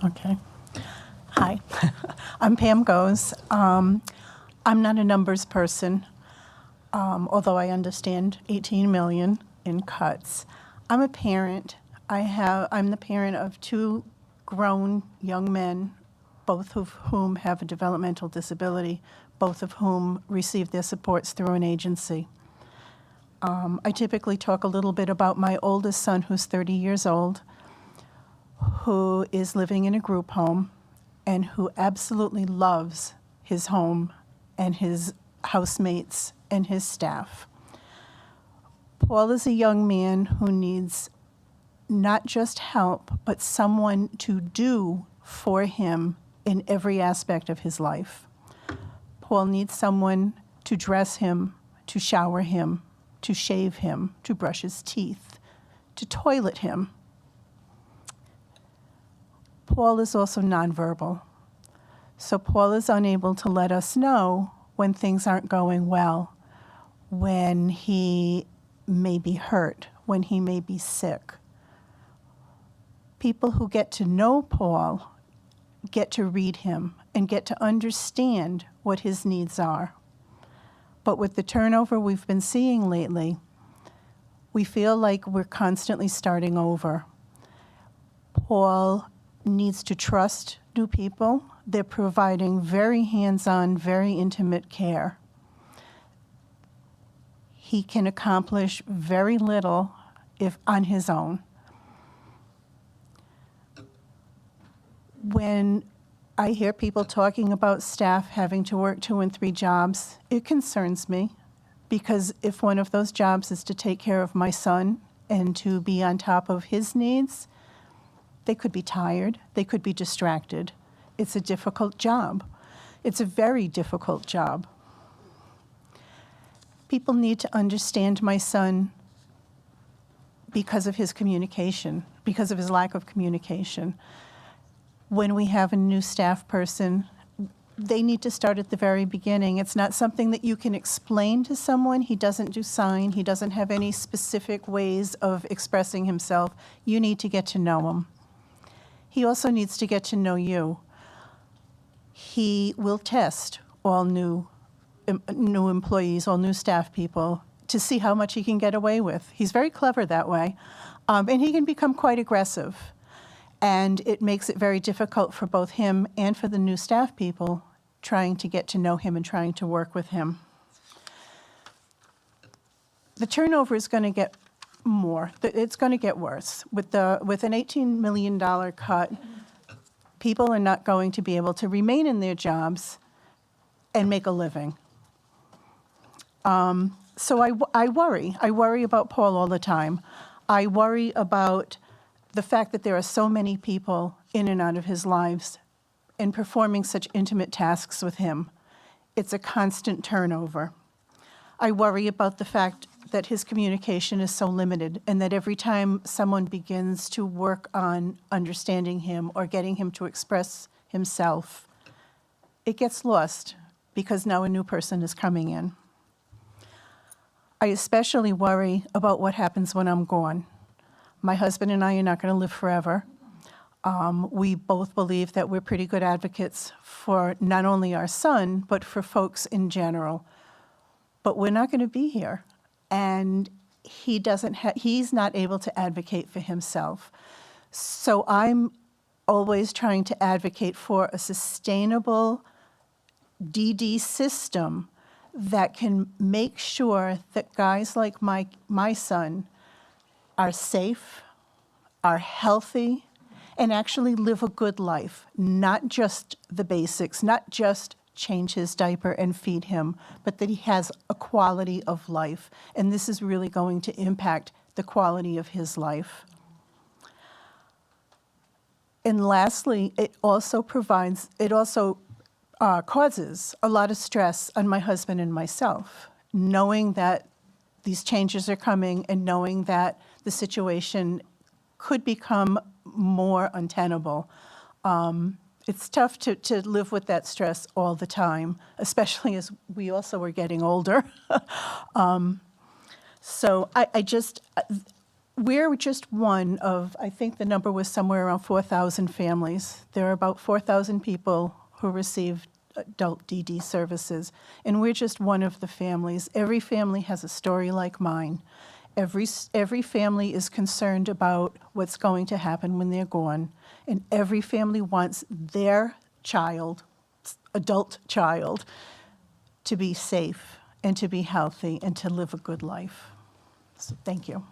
Okay. Hi, I'm Pam Goes. I'm not a numbers person, although I understand 18 million in cuts. I'm a parent. I'm the parent of two grown young men, both of whom have a developmental disability, both of whom receive their supports through an agency. I typically talk a little bit about my oldest son, who's 30 years old, who is living in a group home and who absolutely loves his home and his housemates and his staff. Paul is a young man who needs not just help, but someone to do for him in every aspect of his life. Paul needs someone to dress him, to shower him, to shave him, to brush his teeth, to toilet him. Paul is also nonverbal. So Paul is unable to let us know when things aren't going well, when he may be hurt, when he may be sick. People who get to know Paul get to read him and get to understand what his needs are. But with the turnover we've been seeing lately, we feel like we're constantly starting over. Paul needs to trust new people. They're providing very hands-on, very intimate care. He can accomplish very little if on his own. When I hear people talking about staff having to work 2 and 3 jobs, it concerns me, because if one of those jobs is to take care of my son and to be on top of his needs, they could be tired, they could be distracted. It's a difficult job. It's a very difficult job. People need to understand my son because of his communication, because of his lack of communication. When we have a new staff person, they need to start at the very beginning. It's not something that you can explain to someone. He doesn't do sign. He doesn't have any specific ways of expressing himself. You need to get to know him. He also needs to get to know you. He will test all new employees, all new staff people, to see how much he can get away with. He's very clever that way, and he can become quite aggressive. And it makes it very difficult for both him and for the new staff people trying to get to know him and trying to work with him. The turnover is going to get more. It's going to get worse. With an $18 million cut, people are not going to be able to remain in their jobs and make a living. So I worry. I worry about Paul all the time. I worry about the fact that there are so many people in and out of his lives and performing such intimate tasks with him. It's a constant turnover. I worry about the fact that his communication is so limited, and that every time someone begins to work on understanding him or getting him to express himself, it gets lost because now a new person is coming in. I especially worry about what happens when I'm gone. My husband and I are not going to live forever. We both believe that we're pretty good advocates for not only our son, but for folks in general. But we're not going to be here. And he's not able to advocate for himself. So I'm always trying to advocate for a sustainable DD system that can make sure that guys like my son are safe, are healthy, and actually live a good life, not just the basics, not just change his diaper and feed him, but that he has a quality of life. And this is really going to impact the quality of his life. And lastly, it also causes a lot of stress on my husband and myself, knowing that these changes are coming and knowing that the situation could become more untenable. It's tough to live with that stress all the time, especially as we also are getting older. So we're just one of, I think the number was somewhere around 4,000 families. There are about 4,000 people who receive adult DD services, and we're just one of the families. Every family has a story like mine. Every family is concerned about what's going to happen when they're gone, and every family wants their child, adult child, to be safe and to be healthy and to live a good life. So thank you.